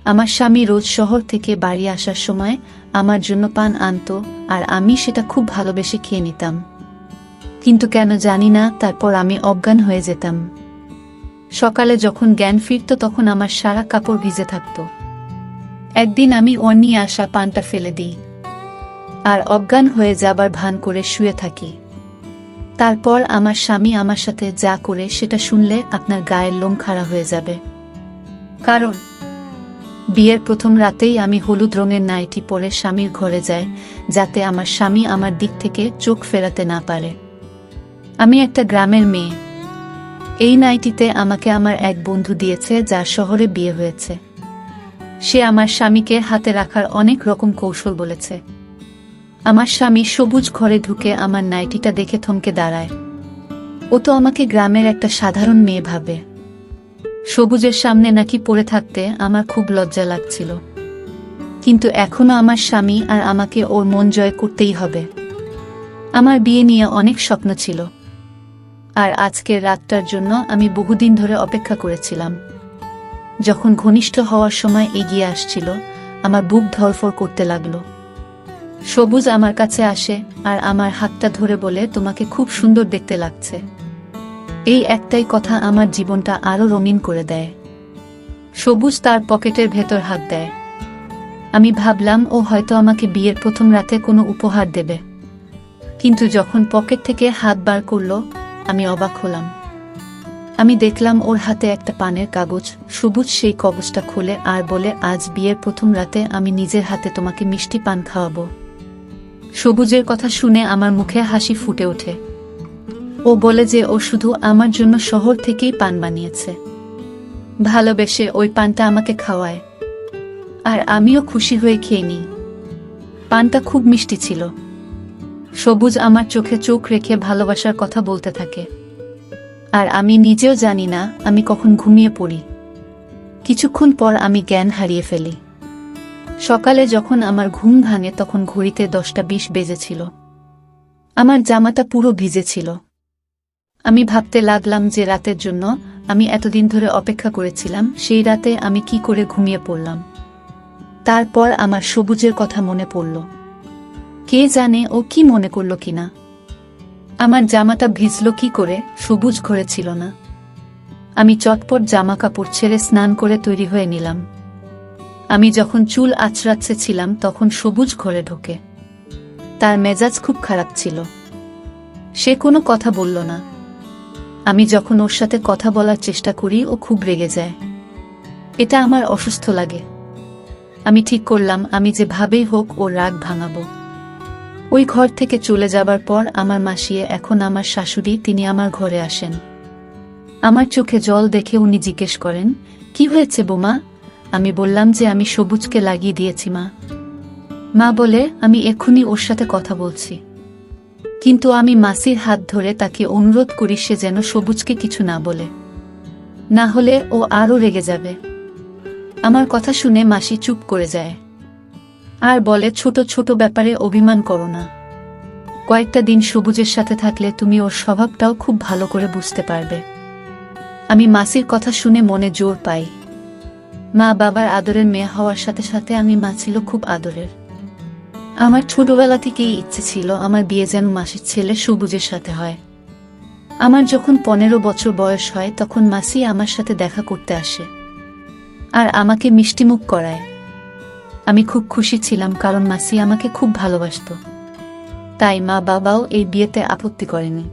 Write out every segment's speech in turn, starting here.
আমার স্বামী রোজ শহর থেকে বাড়ি আসার সময় আমার জন্য পান আনতো, আর আমি সেটা খুব ভালোবেসে খেয়ে নিতাম। কিন্তু কেন জানি না, তারপর আমি অজ্ঞান হয়ে যেতাম। সকালে যখন জ্ঞান ফিরত তখন আমার সারা কাপড় ভিজে থাকত। একদিন আমি ওর নিয়ে আসা পানটা ফেলে দিই আর অজ্ঞান হয়ে যাবার ভান করে শুয়ে থাকি। তারপর আমার স্বামী আমার সাথে যা করে সেটা শুনলে আপনার গায়ের লোম খাড়া হয়ে যাবে। কারণ বিয়ের প্রথম রাতেই আমি হলুদ রঙের নাইটি পরে স্বামীর ঘরে যাই, যাতে আমার স্বামী আমার দিক থেকে চোখ ফেরাতে না পারে। আমি একটা গ্রামের মেয়ে। এই নাইটিতে আমাকে আমার এক বন্ধু দিয়েছে, যার শহরে বিয়ে হয়েছে। সে আমার স্বামীকে হাতে রাখার অনেক রকম কৌশল বলেছে। আমার স্বামী সবুজ ঘরে ঢুকে আমার নাইটিটা দেখে থমকে দাঁড়ায়। ও তো আমাকে গ্রামের একটা সাধারণ মেয়ে ভাবে। সবুজের সামনে নাকি পড়ে থাকতে আমার খুব লজ্জা লাগছিল। কিন্তু এখনো আমার স্বামী আর আমাকে ওর মন জয় করতেই হবে। আমার বিয়ে নিয়ে অনেক স্বপ্ন ছিল, আর আজকের রাতটার জন্য আমি বহুদিন ধরে অপেক্ষা করেছিলাম। যখন ঘনিষ্ঠ হওয়ার সময় এগিয়ে আসছিল, আমার বুক ধড়ফড় করতে লাগলো। সবুজ আমার কাছে আসে আর আমার হাতটা ধরে বলে, তোমাকে খুব সুন্দর দেখতে লাগছে। এই একটাই কথা আমার জীবনটা আরো রঙিন করে দেয়। সবুজ তার পকেটের ভেতর হাত দেয়। আমি ভাবলাম ও হয়তো আমাকে বিয়ের প্রথম রাতে কোনো উপহার দেবে, কিন্তু যখন পকেট থেকে হাত বার করলো, আমি অবাক হলাম। আমি দেখলাম ওর হাতে একটা পানের কাগজ। সবুজ সেই কাগজটা খোলে আর বলে, আজ বিয়ের প্রথম রাতে আমি নিজের হাতে তোমাকে মিষ্টি পান খাওয়াবো। সবুজের কথা শুনে আমার মুখে হাসি ফুটে ওঠে। ও বলে যে ও শুধু আমার জন্য শহর থেকেই পান বানিয়েছে, ভালোবেসে ওই পানটা আমাকে খাওয়ায়। আর আমিও খুশি হয়ে খেয়ে নিই। পানটা খুব মিষ্টি ছিল। সবুজ আমার চোখে চোখ রেখে ভালোবাসার কথা বলতে থাকে, আর আমি নিজেও জানি না আমি কখন ঘুমিয়ে পড়ি। কিছুক্ষণ পর আমি জ্ঞান হারিয়ে ফেলি। সকালে যখন আমার ঘুম ভাঙে তখন ঘড়িতে 10:20 বেজেছিল। আমার জামাটা পুরো ভিজে ছিল। আমি ভাবতে লাগলাম যে রাতের জন্য আমি এতদিন ধরে অপেক্ষা করেছিলাম, সেই রাতে আমি কি করে ঘুমিয়ে পড়লাম। তারপর আমার সবুজের কথা মনে পড়ল। কে জানে ও কি মনে করল কিনা। আমার জামাটা ভিজল কি করে? সবুজ ঘরে ছিল না। আমি চটপট জামা কাপড় ছেড়ে স্নান করে তৈরি হয়ে নিলাম। আমি যখন চুল আঁচড়াচ্ছে ছিলাম তখন সবুজ ঘরে ঢোকে। তার মেজাজ খুব খারাপ ছিল। সে কোনো কথা বলল না। আমি যখন ওর সাথে কথা বলার চেষ্টা করি ও খুব রেগে যায়। এটা আমার অসুস্থ লাগে। আমি ঠিক করলাম আমি যেভাবেই হোক ওর রাগ ভাঙাবো। ওই ঘর থেকে চলে যাবার পর আমার মাসিয়ে, এখন আমার শাশুড়ি, তিনি আমার ঘরে আসেন। আমার চোখে জল দেখে উনি জিজ্ঞেস করেন, কি হয়েছে বোমা? আমি বললাম যে আমি সবুজকে লাগিয়ে দিয়েছি মা। মা বলে, আমি এক্ষুনি ওর সাথে কথা বলছি। কিন্তু আমি মাসির হাত ধরে তাকে অনুরোধ করি সে যেন সবুজকে কিছু না বলে, না হলে ও আরও রেগে যাবে। আমার কথা শুনে মাসি চুপ করে যায় আর বলে, ছোট ছোট ব্যাপারে অভিমান করো না। কয়েকটা দিন সবুজের সাথে থাকলে তুমি ওর স্বভাবটাও খুব ভালো করে বুঝতে পারবে। আমি মাসির কথা শুনে মনে জোর পাই। মা বাবার আদরের মেয়ে হওয়ার সাথে সাথে আমি মা ছিল খুব আদরের। আমার ছোটবেলা থেকেই ইচ্ছে ছিল আমার বিয়ে যেন মাসির ছেলে সবুজের সাথে হয়। আমার যখন 15 বছর বয়স হয় তখন মাসি আমার সাথে দেখা করতে আসে আর আমাকে মিষ্টিমুখ করায়। আমি খুব খুশি ছিলাম, কারণ মাসি আমাকে খুব ভালোবাসত। তাই মা বাবাও এই বিয়েতে আপত্তি করেনি।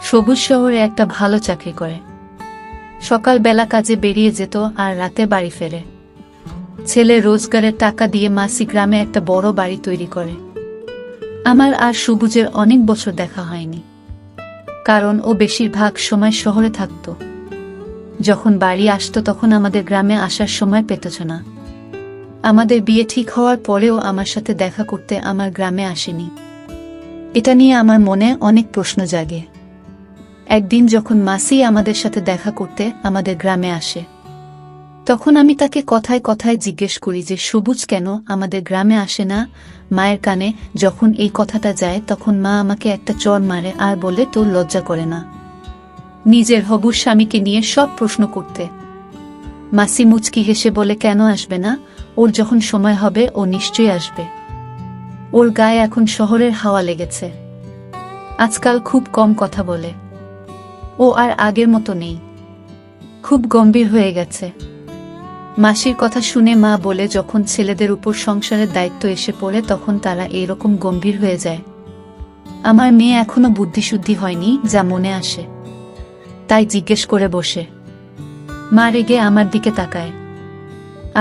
সবুজ শহরে একটা ভালো চাকরি করে। সকালবেলা কাজে বেরিয়ে যেত আর রাতে বাড়ি ফেরে। ছেলে রোজগারের টাকা দিয়ে মাসি গ্রামে একটা বড় বাড়ি তৈরি করে। আমার আর সবুজের অনেক বছর দেখা হয়নি, কারণ ও বেশিরভাগ সময় শহরে থাকত। যখন বাড়ি আসতো তখন আমাদের গ্রামে আসার সময় পেতছ না। আমাদের বিয়ে ঠিক হওয়ার পরেও আমার সাথে দেখা করতে আমার গ্রামে আসেনি। এটা নিয়ে আমার মনে অনেক প্রশ্ন জাগে। একদিন যখন মাসি আমাদের সাথে দেখা করতে আমাদের গ্রামে আসে, তখন আমি তাকে কথায় কথায় জিজ্ঞেস করি যে সবুজ কেন আমাদের গ্রামে আসে না। মায়ের কানে যখন এই কথাটা যায় তখন মা আমাকে একটা চড় মারে আর বলে, তোর লজ্জা করে না নিজের হবু স্বামীকে নিয়ে সব প্রশ্ন করতে? মাসি মুচকি হেসে বলে, কেন আসবে না? ওর যখন সময় হবে ও নিশ্চয়ই আসবে। ওর গায়ে এখন শহরের হাওয়া লেগেছে। আজকাল খুব কম কথা বলে। ও আর আগের মতো নেই, খুব গম্ভীর হয়ে গেছে। মাসির কথা শুনে মা বলে, যখন ছেলেদের উপর সংসারের দায়িত্ব এসে পড়ে তখন তারা এইরকম গম্ভীর হয়ে যায়। আমার মেয়ে এখনো বুদ্ধিশুদ্ধি হয়নি যা মনে আসে তাই জিজ্ঞেস করে বসে। মা রেগে আমার দিকে তাকায়,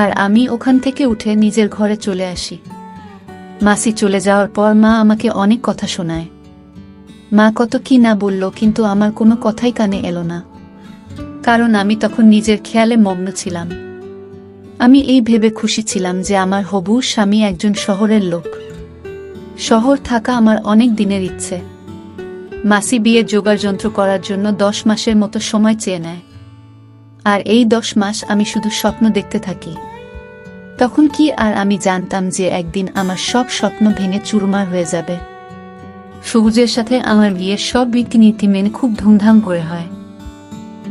আর আমি ওখান থেকে উঠে নিজের ঘরে চলে আসি। মাসি চলে যাওয়ার পর মা আমাকে অনেক কথা শোনায়। মা কত কি না বলল, কিন্তু আমার কোনো কথাই কানে এলো না, কারণ আমি তখন নিজের খেয়ালে মগ্ন ছিলাম। আমি এই ভেবে খুশি ছিলাম যে আমার হবু স্বামী একজন শহরের লোক। শহর থাকা আমার অনেক দিনের ইচ্ছে। মাসি বিয়ের জোগাড়যন্ত্র করার জন্য 10 মাসের মতো সময় চেয়ে নেয়, আর এই 10 মাস আমি শুধু স্বপ্ন দেখতে থাকি। তখন কি আর আমি জানতাম যে একদিন আমার সব স্বপ্ন ভেঙে চুরমার হয়ে যাবে। সবুজের সাথে আমার বিয়ের সব রীতিনীতি মেনে খুব ধুমধাম করে হয়।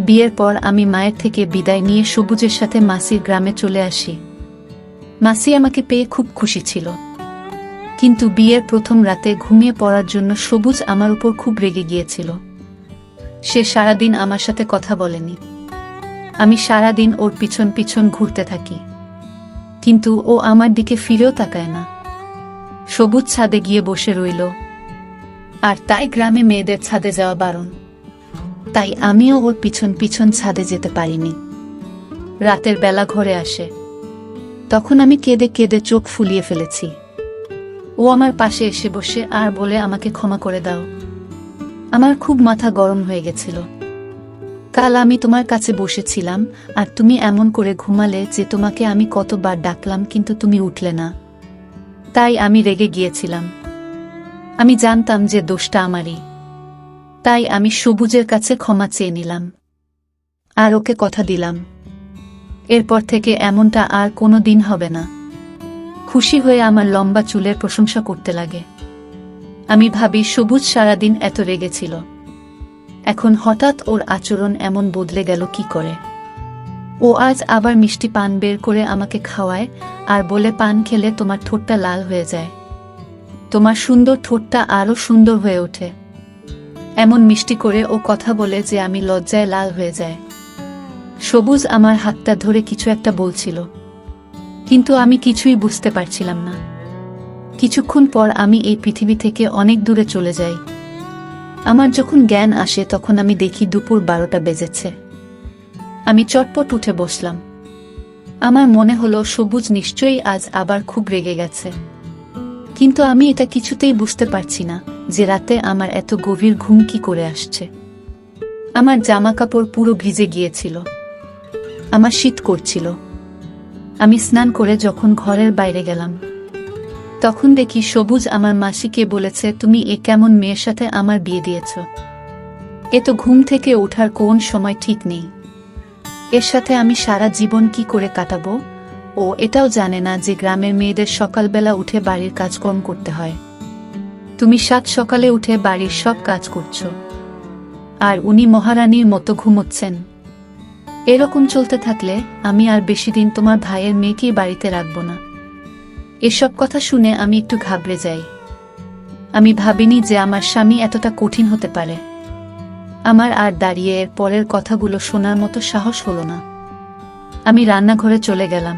বিয়ের পর আমি মায়ের থেকে বিদায় নিয়ে সবুজের সাথে মাসির গ্রামে চলে আসি। মাসি আমাকে পেয়ে খুব খুশি ছিল, কিন্তু বিয়ের প্রথম রাতে ঘুমিয়ে পড়ার জন্য সবুজ আমার উপর খুব রেগে গিয়েছিল। সে সারাদিন আমার সাথে কথা বলেনি। আমি সারাদিন ওর পিছন পিছন ঘুরতে থাকি, কিন্তু ও আমার দিকে ফিরেও তাকায় না। সবুজ ছাদে গিয়ে বসে রইল, আর তাই গ্রামে মেয়েদের ছাদে যাওয়া বারণ। তাই আমিও ওর পিছন পিছন ছাদে যেতে পারিনি। রাতের বেলা ঘরে আসে, তখন আমি কেঁদে কেঁদে চোখ ফুলিয়ে ফেলেছি। ও আমার পাশে এসে বসে আর বলে, আমাকে ক্ষমা করে দাও। আমার খুব মাথা গরম হয়ে গেছিল। কাল আমি তোমার কাছে বসেছিলাম আর তুমি এমন করে ঘুমালে যে তোমাকে আমি কতবার ডাকলাম কিন্তু তুমি উঠলে না, তাই আমি রেগে গিয়েছিলাম। আমি জানতাম যে দোষটা আমারই, তাই আমি সবুজের কাছে ক্ষমা চেয়ে নিলাম, আর ওকে কথা দিলাম এরপর থেকে এমনটা আর কোনো দিন হবে না। খুশি হয়ে আমার লম্বা চুলের প্রশংসা করতে লাগে। আমি ভাবি, সবুজ সারাদিন এত রেগেছিল, এখন হঠাৎ ওর আচরণ এমন বদলে গেল কি করে? ও আজ আবার মিষ্টি পান বের করে আমাকে খাওয়ায় আর বলে, পান খেলে তোমার ঠোঁটটা লাল হয়ে যায়, তোমার সুন্দর ঠোঁটটা আরো সুন্দর হয়ে ওঠে। এমন মিষ্টি করে ও কথা বলে যে আমি লজ্জায় লাল হয়ে যায়। সবুজ আমার হাতটা ধরে কিছু একটা বলছিল, কিন্তু আমি কিছুই বুঝতে পারছিলাম না। কিছুক্ষণ পর আমি এই পৃথিবী থেকে অনেক দূরে চলে যাই। আমার যখন জ্ঞান আসে তখন আমি দেখি দুপুর 12টা বেজেছে। আমি চটপট উঠে বসলাম। আমার মনে হলো সবুজ নিশ্চয়ই আজ আবার খুব রেগে গেছে, কিন্তু আমি এটা কিছুতেই বুঝতে পারছি না যে রাতে আমার এত গভীর ঘুম কি করে আসছে। আমার জামা কাপড় পুরো ভিজে গিয়েছিল, আমার শীত করছিল। আমি স্নান করে যখন ঘরের বাইরে গেলাম তখন দেখি সবুজ আমার মাসিকে বলেছে, তুমি এ কেমন মেয়ের সাথে আমার বিয়ে দিয়েছ? এ তো ঘুম থেকে ওঠার কোন সময় ঠিক নেই। এর সাথে আমি সারা জীবন কি করে কাটাবো? ও এটাও জানে না যে গ্রামের মেয়েদের সকালবেলা উঠে বাড়ির কাজকর্ম করতে হয়। তুমি 7 সকালে উঠে বাড়ির সব কাজ করছো, আর উনি মহারানীর মতো ঘুমোচ্ছেন। এরকম চলতে থাকলে আমি আর বেশি দিন তোমার ভাইয়ের মেয়েকেই বাড়িতে রাখবো না। এসব কথা শুনে আমি একটু ঘাবড়ে যাই। আমি ভাবিনি যে আমার স্বামী এতটা কঠিন হতে পারে। আমার আর দাঁড়িয়ে এর পরের কথাগুলো শোনার মতো সাহস হলো না। আমি রান্নাঘরে চলে গেলাম।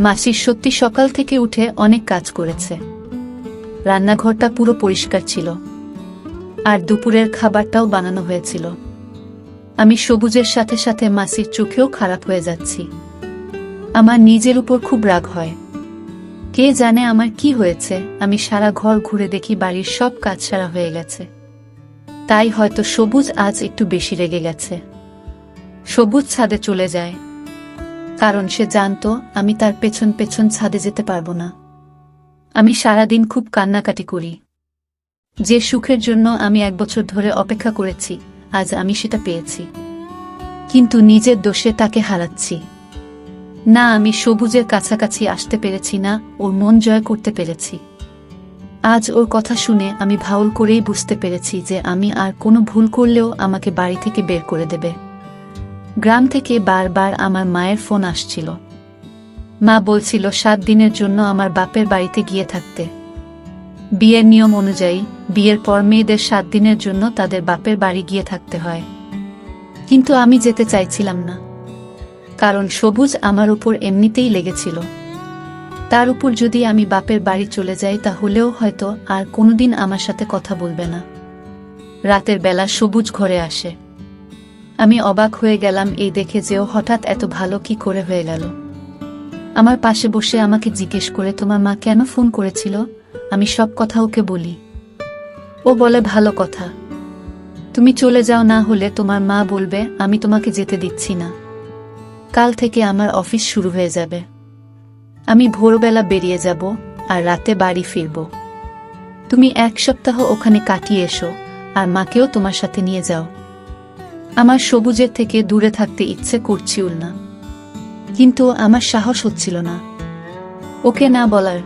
মাসির সত্যি সকাল থেকে উঠে অনেক কাজ করেছে। রান্নাঘরটা পুরো পরিষ্কার ছিল, আর দুপুরের খাবারটাও বানানো হয়েছিল। আমি সবুজের সাথে সাথে মাসির চোখেও খারাপ হয়ে যাচ্ছি। আমার নিজের উপর খুব রাগ হয়। কে জানে আমার কি হয়েছে। আমি সারা ঘর ঘুরে দেখি বাড়ির সব কাজ সারা হয়ে গেছে। তাই হয়তো সবুজ আজ একটু বেশি রেগে গেছে। সবুজ ছাদে চলে যায়, কারণ সে জানতো আমি তার পেছন পেছন ছাদে যেতে পারবো না। আমি সারাদিন খুব কান্নাকাটি করি। যে সুখের জন্য আমি 1 বছর ধরে অপেক্ষা করেছি, আজ আমি সেটা পেয়েছি, কিন্তু নিজের দোষে তাকে হারাচ্ছি। না, আমি সবুজের কাছাকাছি আসতে পেরেছি না, ওর মন জয় করতে পেরেছি। আজ ওর কথা শুনে আমি ভাউল করেই বুঝতে পেরেছি যে আমি আর কোনো ভুল করলেও আমাকে বাড়ি থেকে বের করে দেবে। গ্রাম থেকে বারবার আমার মায়ের ফোন আসছিল। মা বলছিল 7 দিনের জন্য আমার বাপের বাড়িতে গিয়ে থাকতে। বিয়ের নিয়ম অনুযায়ী বিয়ের পর মেয়েদের 7 দিনের জন্য তাদের বাপের বাড়ি গিয়ে থাকতে হয়। কিন্তু আমি যেতে চাইছিলাম না, কারণ সবুজ আমার উপর এমনিতেই লেগেছিল। তার উপর যদি আমি বাপের বাড়ি চলে যাই তাহলেও হয়তো আর কোনোদিন আমার সাথে কথা বলবে না। রাতের বেলা সবুজ ঘরে আসে। আমি অবাক হয়ে গেলাম এই দেখে যে ও হঠাৎ এত ভালো কি করে হয়ে গেল। আমার পাশে বসে আমাকে জিজ্ঞেস করে, তোমার মা কেন ফোন করেছিল? আমি সব কথা ওকে বলি। ও বলে, ভালো কথা, তুমি চলে যাও, না হলে তোমার মা বলবে আমি তোমাকে যেতে দিচ্ছি না। কাল থেকে আমার অফিস শুরু হয়ে যাবে। আমি ভোরবেলা বেরিয়ে যাব আর রাতে বাড়ি ফিরব। তুমি 1 সপ্তাহ ওখানে কাটিয়ে এসো আর মাকেও তোমার সাথে নিয়ে যাও। আমার সবুজের থেকে দূরে থাকতে ইচ্ছে করছিল না, কিন্তু আমার সাহস হচ্ছিল না ওকে না বলার।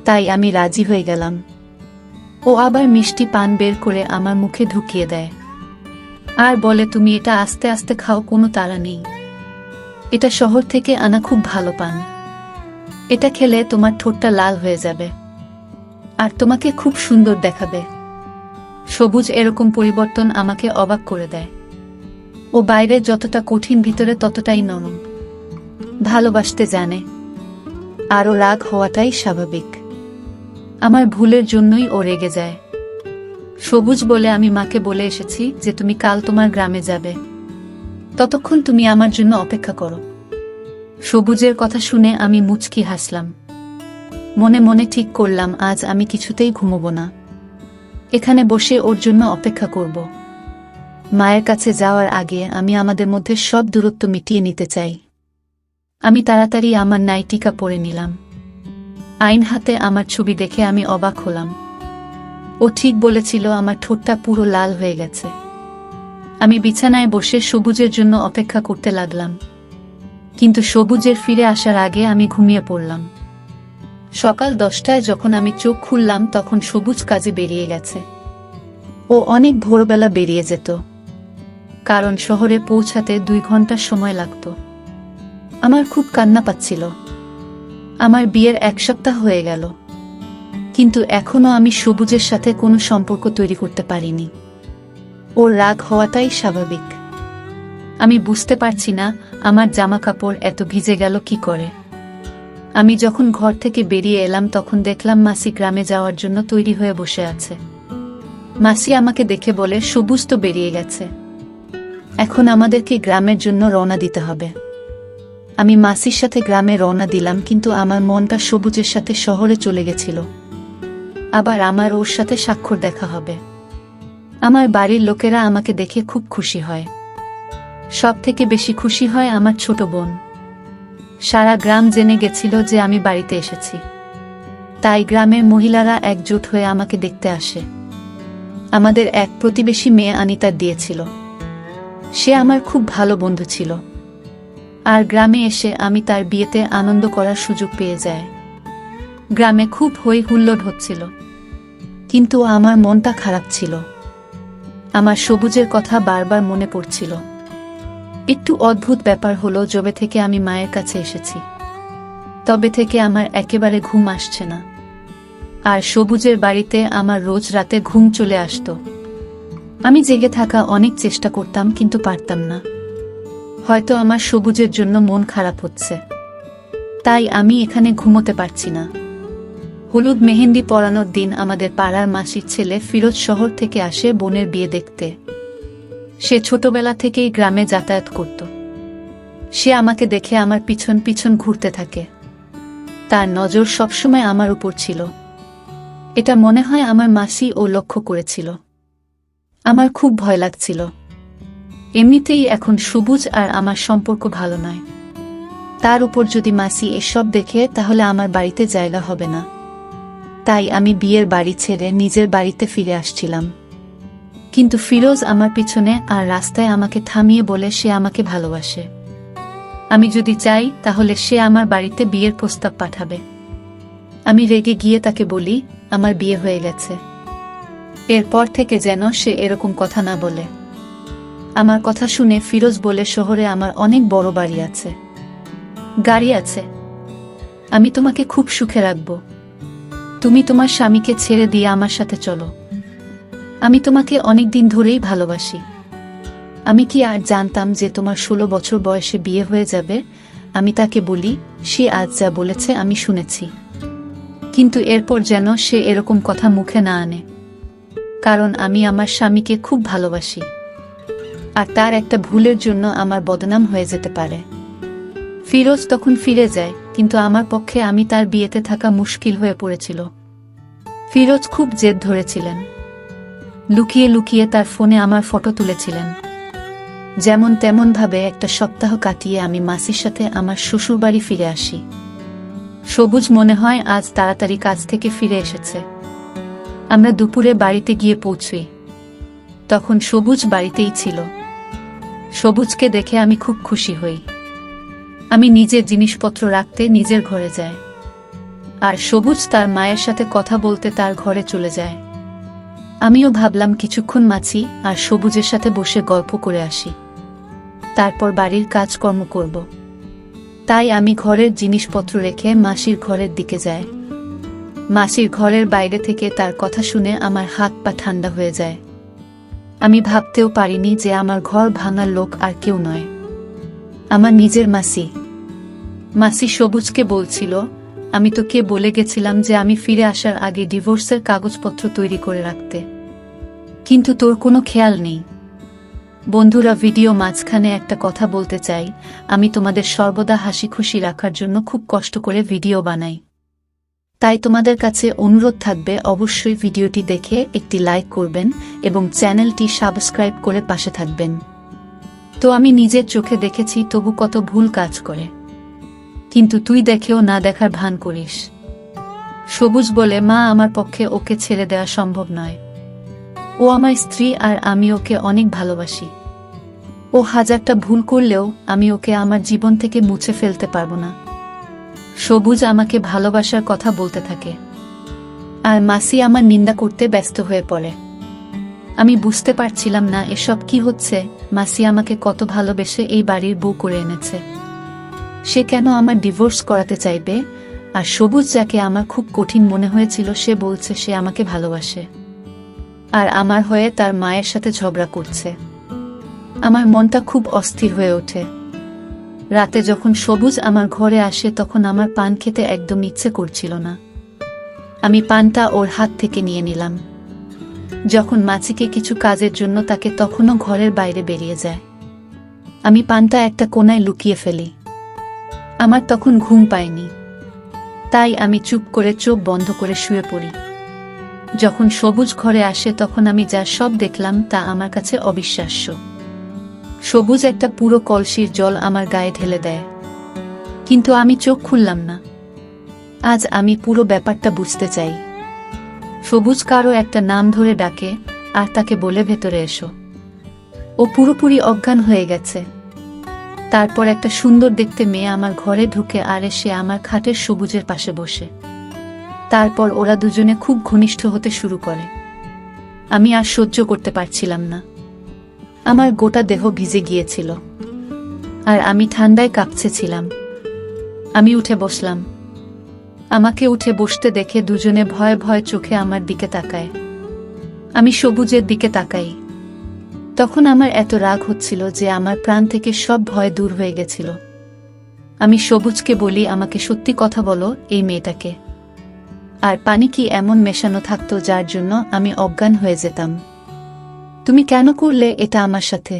তাই আমি রাজি হয়ে গেলাম। ও আবার মিষ্টি পান বের করে আমার মুখে ঢুকিয়ে দেয় আর বলে, তুমি এটা আস্তে আস্তে খাও, কোনো তাড়া নেই। এটা শহর থেকে আনা খুব ভালো পান। এটা খেলে তোমার ঠোঁটটা লাল হয়ে যাবে আর তোমাকে খুব সুন্দর দেখাবে। সবুজ এরকম পরিবর্তন আমাকে অবাক করে দেয়। ও বাইরে যতটা কঠিন, ভিতরে ততটাই নরম। ভালোবাসতে জানে, আরও রাগ হওয়াটাই স্বাভাবিক। আমার ভুলের জন্যই ও রেগে যায়। সবুজ বলে, আমি মাকে বলে এসেছি যে তুমি কাল তোমার গ্রামে যাবে, ততক্ষণ তুমি আমার জন্য অপেক্ষা করো। সবুজের কথা শুনে আমি মুচকি হাসলাম। মনে মনে ঠিক করলাম আজ আমি কিছুতেই ঘুমোবো না, এখানে বসে ওর জন্য অপেক্ষা করব। মায়ের কাছে যাওয়ার আগে আমি আমাদের মধ্যে সব দূরত্ব মিটিয়ে নিতে চাই। আমি তাড়াতাড়ি আমার নাইটিকা পরে নিলাম। আইন হাতে আমার ছবি দেখে আমি অবাক হলাম। ও ঠিক বলেছিল, আমার ঠোঁটটা পুরো লাল হয়ে গেছে। আমি বিছানায় বসে সবুজের জন্য অপেক্ষা করতে লাগলাম, কিন্তু সবুজের ফিরে আসার আগে আমি ঘুমিয়ে পড়লাম। সকাল 10টায় যখন আমি চোখ খুললাম তখন সবুজ কাজে বেরিয়ে গেছে। ও অনেক ভোরবেলা বেরিয়ে যেত, কারণ শহরে পৌঁছাতে 2 ঘন্টা সময় লাগত। আমার খুব কান্না পাচ্ছিল। আমার বিয়ের 1 সপ্তাহ হয়ে গেল, কিন্তু এখনো আমি সবুজের সাথে কোনো সম্পর্ক তৈরি করতে পারিনি। ওর রাগ হওয়াটাই স্বাভাবিক। আমি বুঝতে পারছি না আমার জামা কাপড় এত ভিজে গেল কি করে। আমি যখন ঘর থেকে বেরিয়ে এলাম তখন দেখলাম মাসি গ্রামে যাওয়ার জন্য তৈরি হয়ে বসে আছে। মাসি আমাকে দেখে বলে, সবুজ তো বেরিয়ে গেছে, এখন আমাদেরকে গ্রামের জন্য রওনা দিতে হবে। আমি মাসির সাথে গ্রামে রওনা দিলাম, কিন্তু আমার মনটা সবুজের সাথে শহরে চলে গেছিল। আবার আমার ওর সাথে স্বাক্ষর দেখা হবে। আমার বাড়ির লোকেরা আমাকে দেখে খুব খুশি হয়। সব থেকে বেশি খুশি হয় আমার ছোট বোন। সারা গ্রাম জেনে গেছিল যে আমি বাড়িতে এসেছি, তাই গ্রামের মহিলারা একজোট হয়ে আমাকে দেখতে আসে। আমাদের এক প্রতিবেশী মেয়ে আনিতা দিয়েছিল। সে আমার খুব ভালো বন্ধু ছিল, আর গ্রামে এসে আমি তার বিয়েতে আনন্দ করার সুযোগ পেয়ে যায়। গ্রামে খুব হই হুল্লোড় হচ্ছিল, কিন্তু আমার মনটা খারাপ ছিল। আমার সবুজের কথা বারবার মনে পড়ছিল। একটু অদ্ভুত ব্যাপার হলো, যবে থেকে আমি মায়ের কাছে এসেছি তবে থেকে আমার একেবারে ঘুম আসছে না। আর সবুজের বাড়িতে আমার রোজ রাতে ঘুম চলে আসতো। আমি জেগে থাকা অনেক চেষ্টা করতাম, কিন্তু পারতাম না। হয়তো আমার সবুজের জন্য মন খারাপ হচ্ছে, তাই আমি এখানে ঘুমোতে পারছি না। হলুদ মেহেন্দি পরানোর দিন আমাদের পাড়ার মাসির ছেলে ফিরোজ শহর থেকে আসে বোনের বিয়ে দেখতে। সে ছোটবেলা থেকেই গ্রামে যাতায়াত করত। সে আমাকে দেখে আমার পিছন পিছন ঘুরতে থাকে। তার নজর সবসময় আমার উপর ছিল। এটা মনে হয় আমার মাসি ও লক্ষ্য করেছিল। আমার খুব ভয় লাগছিল। এমনিতেই এখন সবুজ আর আমার সম্পর্ক ভালো নয়, তার উপর যদি মাসি এসব দেখে তাহলে আমার বাড়িতে জায়গা হবে না। তাই আমি বিয়ের বাড়ি ছেড়ে নিজের বাড়িতে ফিরে আসছিলাম। কিন্তু ফিরোজ আমার পিছনে আর রাস্তায় আমাকে থামিয়ে বলে সে আমাকে ভালোবাসে। আমি যদি চাই তাহলে সে আমার বাড়িতে বিয়ের প্রস্তাব পাঠাবে। আমি রেগে গিয়ে তাকে বলি, আমার বিয়ে হয়ে গেছে। এরপর থেকে যেন সে এরকম কথা না বলে। আমার কথা শুনে ফিরোজ বলে, শহরে আমার অনেক বড় বাড়ি আছে, গাড়ি আছে, আমি তোমাকে খুব সুখে রাখব। তুমি তোমার স্বামীকে ছেড়ে দিয়ে আমার সাথে চলো। আমি তোমাকে অনেক দিন ধরেই ভালোবাসি। আমি কি আর জানতাম যে তোমার 16 বছর বয়সে বিয়ে হয়ে যাবে? আমি তাকে বলি, সে আজ যা বলেছে আমি শুনেছি, কিন্তু এরপর যেন সে এরকম কথা মুখে না আনে, কারণ আমি আমার স্বামীকে খুব ভালোবাসি, আর তার একটা ভুলের জন্য আমার বদনাম হয়ে যেতে পারে। ফিরোজ তখন ফিরে যায়, কিন্তু আমার পক্ষে আমি তার বিয়েতে থাকা মুশকিল হয়ে পড়েছিল। ফিরোজ খুব জেদ ধরেছিলেন, লুকিয়ে লুকিয়ে তার ফোনে আমার ফটো তুলেছিলেন। যেমন তেমন ভাবে একটা সপ্তাহ কাটিয়ে আমি মাসির সাথে আমার শ্বশুরবাড়ি ফিরে আসি। সবুজ মনে হয় আজ তাড়াতাড়ি কাজ থেকে ফিরে এসেছে। আমরা দুপুরে বাড়িতে গিয়ে পৌঁছি, তখন সবুজ বাড়িতেই ছিল। সবুজকে দেখে আমি খুব খুশি হই। আমি নিজের জিনিসপত্র রাখতে নিজের ঘরে যাই, আর সবুজ তার মায়ের সাথে কথা বলতে তার ঘরে চলে যায়। আমিও ভাবলাম কিছুক্ষণ মাছি আর সবুজের সাথে বসে গল্প করে আসি, তারপর বাড়ির কাজকর্ম করব। তাই আমি ঘরের জিনিসপত্র রেখে মাসির ঘরের দিকে যাই। মাসির ঘরের বাইরে থেকে তার কথা শুনে আমার হাত পা ঠান্ডা হয়ে যায়। আমি ভাবতেও পারিনি যে আমার ঘর ভাঙার লোক আর কেউ নয়, আমার নিজের মাসি। মাসি সবুজকে বলছিল, আমি তোকে বলে গেছিলাম যে আমি ফিরে আসার আগে ডিভোর্সের কাগজপত্র তৈরি করে রাখতে, কিন্তু তোর কোনো খেয়াল নেই। বন্ধুরা, ভিডিও মাঝখানে একটা কথা বলতে চাই। আমি তোমাদের সর্বদা হাসি খুশি রাখার জন্য খুব কষ্ট করে ভিডিও বানাই, তাই তোমাদের কাছে অনুরোধ থাকবে অবশ্যই ভিডিওটি দেখে একটি লাইক করবেন এবং চ্যানেলটি সাবস্ক্রাইব করে পাশে থাকবেন। তো আমি নিজের চোখে দেখেছি তবু কত ভুল কাজ করে, কিন্তু তুই দেখেও না দেখার ভান করিস। সবুজ বলে, মা, আমার পক্ষে ওকে ছেড়ে দেওয়া সম্ভব নয়। ও আমার স্ত্রী আর আমি ওকে অনেক ভালোবাসি। ও হাজারটা ভুল করলেও আমি ওকে আমার জীবন থেকে মুছে ফেলতে পারবো না। সবুজ আমাকে ভালোবাসার কথা বলতে থাকে, আর মাসি আমার নিন্দা করতে ব্যস্ত হয়ে পড়ে। আমি বুঝতে পারছিলাম না এসব কি হচ্ছে। মাসি আমাকে কত ভালোবেসে এই বাড়ির বউ করে এনেছে, সে কেন আমার ডিভোর্স করাতে চাইবে? আর সবুজ, যাকে আমার খুব কঠিন মনে হয়েছিল, সে বলছে সে আমাকে ভালোবাসে, আর আমার হয়ে তার মায়ের সাথে ঝগড়া করছে। আমার মনটা খুব অস্থির হয়ে ওঠে। রাতে যখন সবুজ আমার ঘরে আসে তখন আমার পান খেতে একদম ইচ্ছে করছিল না। আমি পানটা ওর হাত থেকে নিয়ে নিলাম। যখন মাছিকে কিছু কাজের জন্য তাকে, তখনও ঘরের বাইরে বেরিয়ে যায়। আমি পানটা একটা কোণায় লুকিয়ে ফেলি। আমার তখন ঘুম পায়নি, তাই আমি চুপ করে চোখ বন্ধ করে শুয়ে পড়ি। যখন সবুজ ঘরে আসে তখন আমি যা সব দেখলাম তা আমার কাছে অবিশ্বাস্য। সবুজ একটা পুরো কলসির জল আমার গায়ে ঢেলে দেয়, কিন্তু আমি চোখ খুললাম না। আজ আমি পুরো ব্যাপারটা বুঝতে চাই। সবুজ কারো একটা নাম ধরে ডাকে আর তাকে বলে, ভেতরে এসো। ও পুরোপুরি অজ্ঞান হয়ে গেছে। তারপর একটা সুন্দর দেখতে মেয়ে আমার ঘরে ঢুকে আর এসে আমার খাটের সবুজের পাশে বসে। তারপর ওরা দুজনে খুব ঘনিষ্ঠ হতে শুরু করে। আমি আর সহ্য করতে পারছিলাম না। আমার গোটা দেহ ভিজে গিয়েছিল, আর আমি ঠান্ডায় কাঁপছেছিলাম। আমি উঠে বসলাম। আমাকে উঠে বসতে দেখে দুজনে ভয়ে ভয়ে চোখে আমার দিকে তাকায়। আমি সবুজের দিকে তাকাই। তখন আমার এত রাগ হচ্ছিল যে আমার প্রাণ থেকে সব ভয় দূর হয়ে গেছিল। আমি সবুজকে বলি, আমাকে সত্যি কথা বলো, এই মেয়েটাকে আর পানি কি এমন মেশানো থাকতো যার জন্য আমি অজ্ঞান হয়ে যেতাম? তুমি কেন করলে এটা আমার সাথে?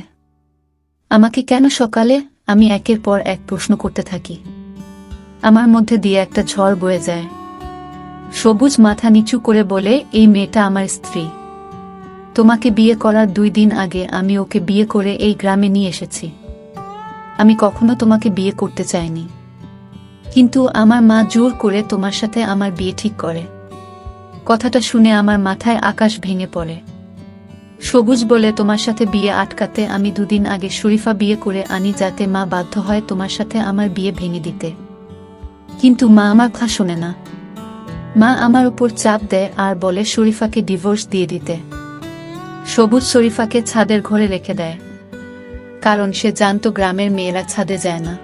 আমাকে কেন সকালে? আমি একের পর এক প্রশ্ন করতে থাকি। আমার মধ্যে দিয়ে একটা ঝড় বয়ে যায়। সবুজ মাথা নিচু করে বলে, এই মেয়েটা আমার স্ত্রী। তোমাকে বিয়ে করার 2 দিন আগে আমি ওকে বিয়ে করে এই গ্রামে নিয়ে এসেছি। আমি কখনো তোমাকে বিয়ে করতে চাইনি, কিন্তু আমার মা জোর করে তোমার সাথে আমার বিয়ে ঠিক করে। কথাটা শুনে আমার মাথায় আকাশ ভেঙে পড়ে। সবুজ বলে, তোমার সাথে বিয়ে আটকাতে আমি 2 দিন আগে শরীফা বিয়ে করে আনি, যাতে মা বাধ্য হয় তোমার সাথে আমার বিয়ে ভেঙে দিতে। কিন্তু মা আমার কথা শোনে না। মা আমার উপর চাপ দেয় আর বলে শরীফাকে ডিভোর্স দিয়ে দিতে। সবুজ শরীফাকে ছাদের ঘরে রেখে দেয়। কারণ সে জানতো গ্রামের মেয়েরা ছাদে যায় না।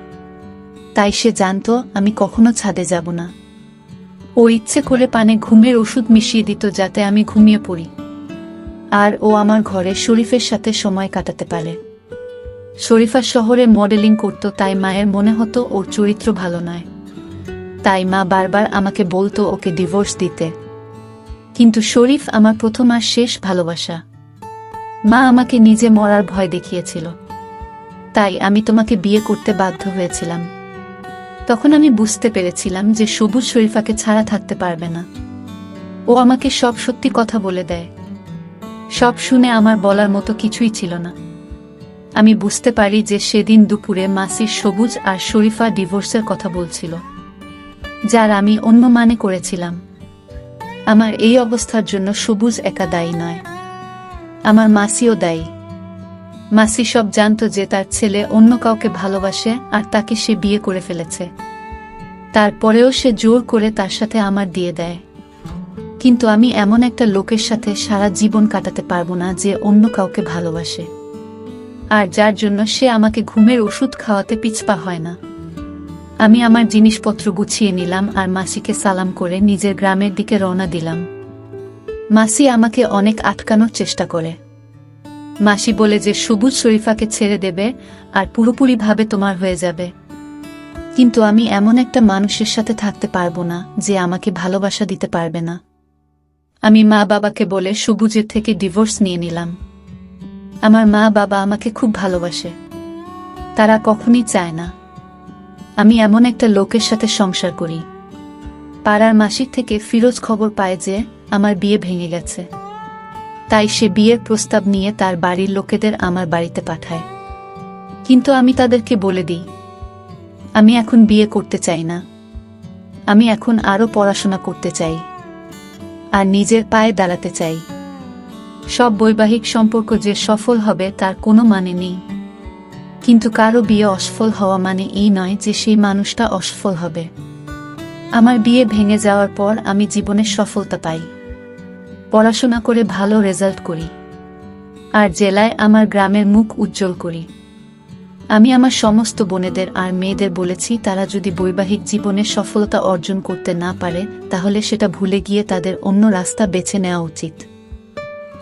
তাই সে জানতো আমি কখনো ছাদে যাব না। ও ইচ্ছে করে পানে ঘুমের ওষুধ মিশিয়ে দিত যাতে আমি ঘুমিয়ে পড়ি, আর ও আমার ঘরে শরীফের সাথে সময় কাটাতে পারে। শরীফা শহরে মডেলিং করত, তাই মায়ের মনে হতো ওর চরিত্র ভালো নয়। তাই মা বারবার আমাকে বলতো ওকে ডিভোর্স দিতে। কিন্তু শরীফ আমার প্রথম আর শেষ ভালোবাসা। মা আমাকে নিজে মরার ভয় দেখিয়েছিল, তাই আমি তোমাকে বিয়ে করতে বাধ্য হয়েছিলাম। তখন আমি বুঝতে পেরেছিলাম যে সবুজ শরীফাকে ছাড়া থাকতে পারবে না। ও আমাকে সব সত্যি কথা বলে দেয়। সব শুনে আমার বলার মতো কিছুই ছিল না। আমি বুঝতে পারি যে সেদিন দুপুরে মাসির সবুজ আর শরীফা ডিভোর্সের কথা বলছিল, যার আমি অন্য মানে করেছিলাম। আমার এই অবস্থার জন্য সবুজ একা দায়ী নয়, আমার মাসিও দায়ী। মাসি সব জানতো যে তার ছেলে অন্য কাউকে ভালোবাসে আর তাকে সে বিয়ে করে ফেলেছে। তারপরেও সে জোর করে তার সাথে আমার দিয়ে দেয়। কিন্তু আমি এমন একটা লোকের সাথে সারা জীবন কাটাতে পারবো না যে অন্য কাউকে ভালোবাসে, আর যার জন্য সে আমাকে ঘুমের ওষুধ খাওয়াতে পিছপা হয় না। আমি আমার জিনিসপত্র গুছিয়ে নিলাম আর মাসিকে সালাম করে নিজের গ্রামের দিকে রওনা দিলাম। মাসি আমাকে অনেক আটকানোর চেষ্টা করে। মাসি বলে যে সবুজ শরীফাকে ছেড়ে দেবে আর পুরোপুরিভাবে তোমার হয়ে যাবে। কিন্তু আমি এমন একটা মানুষের সাথে থাকতে পারবো না যে আমাকে ভালোবাসা দিতে পারবে না। আমি মা বাবাকে বলে সবুজের থেকে ডিভোর্স নিয়ে নিলাম। আমার মা বাবা আমাকে খুব ভালোবাসে। তারা কখনই চায় না আমি এমন একটা লোকের সাথে সংসার করি। পাড়ার মাসির থেকে ফিরোজ খবর পায় যে আমার বিয়ে ভেঙে গেছে। তাই সে বিয়ের প্রস্তাব নিয়ে তার বাড়ির লোকেদের আমার বাড়িতে পাঠায়। কিন্তু আমি তাদেরকে বলে দিই, আমি এখন বিয়ে করতে চাই না। আমি এখন আরো পড়াশোনা করতে চাই আর নিজের পায়ে দাঁড়াতে চাই। সব বৈবাহিক সম্পর্ক যে সফল হবে তার কোনো মানে নেই, কিন্তু কারো বিয়ে অসফল হওয়া মানে এই নয় যে সেই মানুষটা অসফল হবে। আমার বিয়ে ভেঙে যাওয়ার পর আমি জীবনে সফলতা পাই, পড়াশোনা করে ভালো রেজাল্ট করি, আর জেলায় আমার গ্রামের মুখ উজ্জ্বল করি। আমি আমার সমস্ত বোনেদের আর মেয়েদের বলেছি তারা যদি বৈবাহিক জীবনে সফলতা অর্জন করতে না পারে তাহলে সেটা ভুলে গিয়ে তাদের অন্য রাস্তা বেছে নেওয়া উচিত।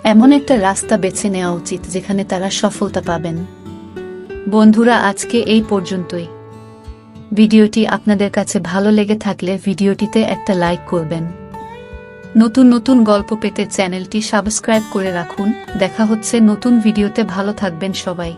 এমন একটা রাস্তা বেছে নেওয়া উচিত যেখানে তারা সফলতা পাবেন। বন্ধুরা, আজকে এই পর্যন্তই। ভিডিওটি আপনাদের কাছে ভালো লেগে থাকলে ভিডিওটিতে একটা লাইক করবেন। নতুন নতুন গল্প পেতে চ্যানেলটি সাবস্ক্রাইব করে রাখুন। দেখা হচ্ছে নতুন ভিডিওতে। ভালো থাকবেন সবাই।